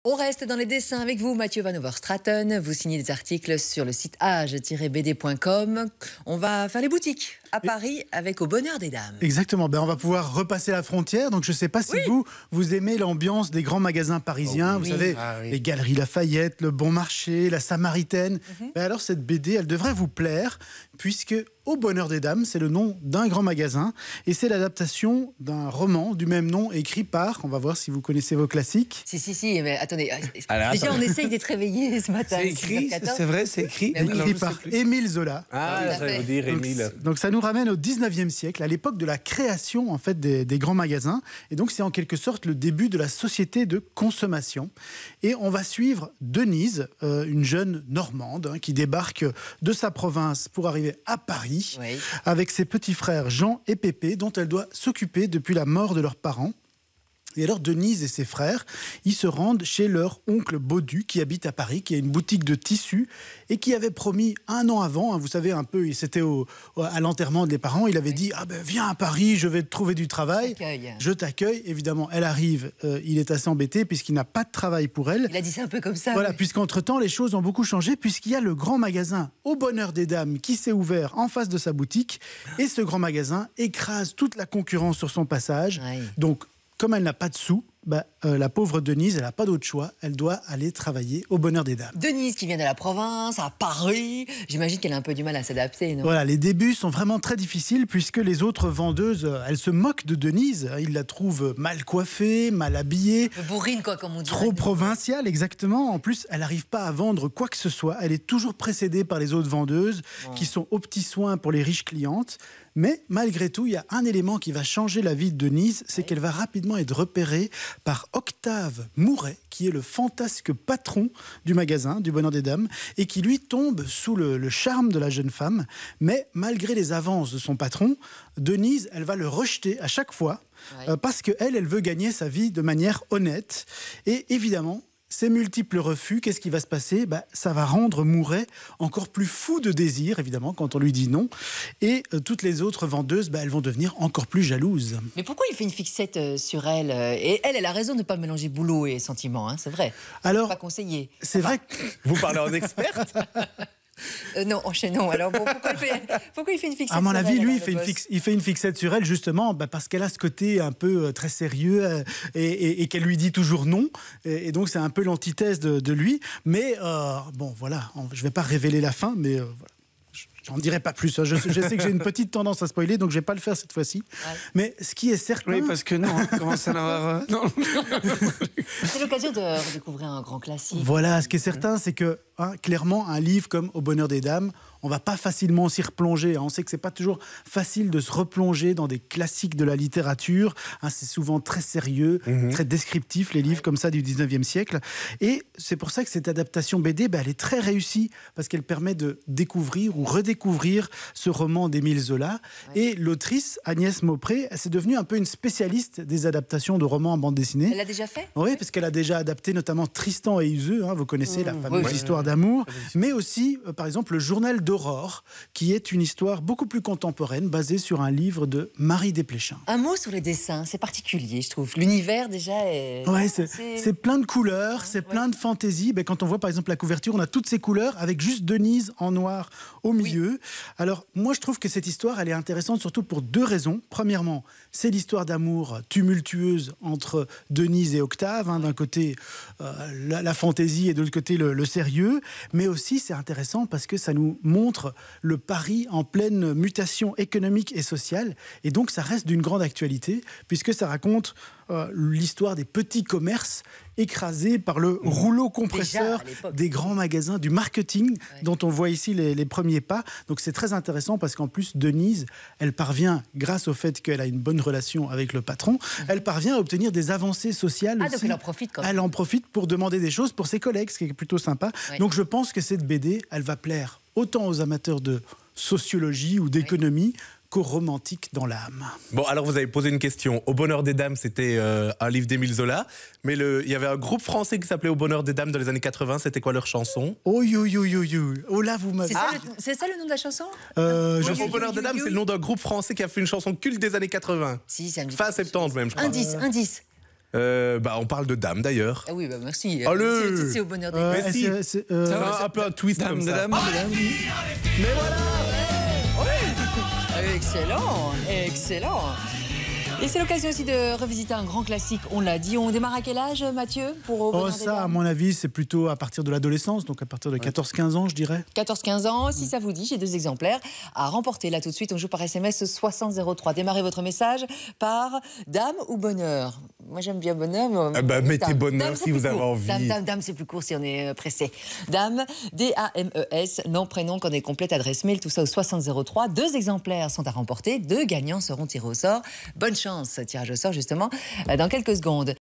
On reste dans les dessins avec vous, Mathieu Van Overstraten. Vous signez des articles sur le site age-bd.com. On va faire les boutiques à Paris avec Au Bonheur des Dames. Exactement. On va pouvoir repasser la frontière. Donc, je ne sais pas si vous aimez l'ambiance des grands magasins parisiens. Vous savez, les Galeries Lafayette, le Bon Marché, la Samaritaine. Alors, cette BD, elle devrait vous plaire puisque Au Bonheur des Dames, c'est le nom d'un grand magasin et c'est l'adaptation d'un roman du même nom écrit par, on va voir si vous connaissez vos classiques. Si, mais attendez. Déjà, on essaye d'être réveillés ce matin. C'est écrit, c'est vrai, c'est écrit. Écrit par Émile Zola. Ah, ça veut dire Émile. Donc ça nous ramène au 19e siècle, à l'époque de la création en fait des grands magasins. Et donc c'est en quelque sorte le début de la société de consommation. Et on va suivre Denise, une jeune Normande qui débarque de sa province pour arriver à Paris avec ses petits frères Jean et Pépé, dont elle doit s'occuper depuis la mort de leurs parents. Et alors Denise et ses frères, ils se rendent chez leur oncle Baudu qui habite à Paris, qui a une boutique de tissus et qui avait promis un an avant, vous savez un peu, c'était à l'enterrement des parents, il avait dit viens à Paris, je vais te trouver du travail, je t'accueille. Évidemment, elle arrive, il est assez embêté puisqu'il n'a pas de travail pour elle. Il a dit ça un peu comme ça. Voilà, puisqu'entre-temps les choses ont beaucoup changé puisqu'il y a le grand magasin Au Bonheur des Dames qui s'est ouvert en face de sa boutique et ce grand magasin écrase toute la concurrence sur son passage. Donc comme elle n'a pas de sous, la pauvre Denise, elle n'a pas d'autre choix. Elle doit aller travailler Au Bonheur des Dames. Denise qui vient de la province, à Paris, j'imagine qu'elle a un peu du mal à s'adapter, non? Voilà, les débuts sont vraiment très difficiles puisque les autres vendeuses, elles se moquent de Denise. Ils la trouvent mal coiffée, mal habillée. Bourrine, quoi, comme on dit. Trop provinciale, exactement. En plus, elle n'arrive pas à vendre quoi que ce soit. Elle est toujours précédée par les autres vendeuses qui sont aux petits soins pour les riches clientes. Mais malgré tout, il y a un élément qui va changer la vie de Denise, c'est qu'elle va rapidement être repérée par Octave Mouret, qui est le fantasque patron du magasin, du Bonheur des Dames, et qui lui tombe sous le charme de la jeune femme. Mais malgré les avances de son patron, Denise, elle va le rejeter à chaque fois, parce qu'elle veut gagner sa vie de manière honnête. Et évidemment, ces multiples refus, qu'est-ce qui va se passer? Ça va rendre Mouret encore plus fou de désir, évidemment, quand on lui dit non. Et toutes les autres vendeuses, elles vont devenir encore plus jalouses. Mais pourquoi il fait une fixette sur elle? Et elle a raison de ne pas mélanger boulot et sentiment, hein, c'est vrai. Alors, pas conseillé. C'est vrai que... Vous parlez en experte. Non, enchaînons. Alors, pourquoi il fait une fixette à mon sur avis, elle, lui, il fait une fixette sur elle, justement, parce qu'elle a ce côté un peu très sérieux et qu'elle lui dit toujours non. Et donc, c'est un peu l'antithèse de lui. Mais voilà, je ne vais pas révéler la fin, mais voilà. J'en dirai pas plus. Je sais que j'ai une petite tendance à spoiler, donc je vais pas le faire cette fois-ci. Mais ce qui est certain... Oui, parce que non, on commence à en avoir... Non. C'est l'occasion de redécouvrir un grand classique. Voilà, ce qui est certain, c'est que clairement, un livre comme Au Bonheur des Dames, on va pas facilement s'y replonger. On sait que c'est pas toujours facile de se replonger dans des classiques de la littérature. C'est souvent très sérieux, très descriptif, les livres comme ça du 19e siècle. Et c'est pour ça que cette adaptation BD, elle est très réussie, parce qu'elle permet de découvrir ou redécouvrir ce roman d'Émile Zola. Et l'autrice, Agnès Maupré, c'est devenue un peu une spécialiste des adaptations de romans en bande dessinée. Elle l'a déjà fait? Oui, parce qu'elle a déjà adapté notamment Tristan et Iseult, vous connaissez la fameuse histoire d'amour, mais aussi, par exemple, le journal d'Aurore, qui est une histoire beaucoup plus contemporaine, basée sur un livre de Marie Desplechin. Un mot sur les dessins, c'est particulier, je trouve. L'univers, déjà, est... c'est plein de couleurs, c'est plein de fantaisie. Quand on voit, par exemple, la couverture, on a toutes ces couleurs, avec juste Denise en noir au milieu. Alors, moi, je trouve que cette histoire, elle est intéressante, surtout pour deux raisons. Premièrement, c'est l'histoire d'amour tumultueuse entre Denise et Octave. D'un côté, la fantaisie et de l'autre côté, le sérieux. Mais aussi, c'est intéressant parce que ça nous montre le Paris en pleine mutation économique et sociale. Et donc, ça reste d'une grande actualité, puisque ça raconte l'histoire des petits commerces écrasés par le rouleau compresseur des grands magasins, du marketing dont on voit ici les premiers pas. Donc, c'est très intéressant parce qu'en plus, Denise, elle parvient, grâce au fait qu'elle a une bonne relation avec le patron, elle parvient à obtenir des avancées sociales aussi. Donc elle en profite quand même. Elle en profite pour demander des choses pour ses collègues, ce qui est plutôt sympa. Donc, je pense que cette BD, elle va plaire autant aux amateurs de sociologie ou d'économie qu'aux romantiques dans l'âme. Bon, alors vous avez posé une question. Au Bonheur des Dames, c'était un livre d'Émile Zola, mais il y avait un groupe français qui s'appelait Au Bonheur des Dames dans les années 80. C'était quoi leur chanson? Oh là, vous m'avez... C'est ça le nom de la chanson? Au Bonheur des Dames, c'est le nom d'un groupe français qui a fait une chanson culte des années 80. Si, ça me dit fin 70 même, je crois. Indice. On parle de dame d'ailleurs. Ah oui, bah merci. Allez. C'est au bonheur des dames. Mais si. c'est, C'est un peu un twist comme ça. Mais voilà. Excellent, excellent. Et c'est l'occasion aussi de revisiter un grand classique, on l'a dit. On démarre à quel âge, Mathieu, pour Au bonheur des ça, à dames mon avis, c'est plutôt à partir de l'adolescence, donc à partir de 14-15 ans, je dirais. 14-15 ans, si ça vous dit, j'ai 2 exemplaires à remporter. Là, tout de suite, on joue par SMS 6003. Démarrez votre message par dame ou bonheur. Moi, j'aime bien bonheur. Mais mettez bonheur si vous avez envie. Dame, c'est plus court si on est pressé. Dame, D-A-M-E-S, nom, prénom, coordonnée complète, adresse mail, tout ça au 6003. 2 exemplaires sont à remporter. 2 gagnants seront tirés au sort. Bonne chance, tirage au sort, justement, dans quelques secondes.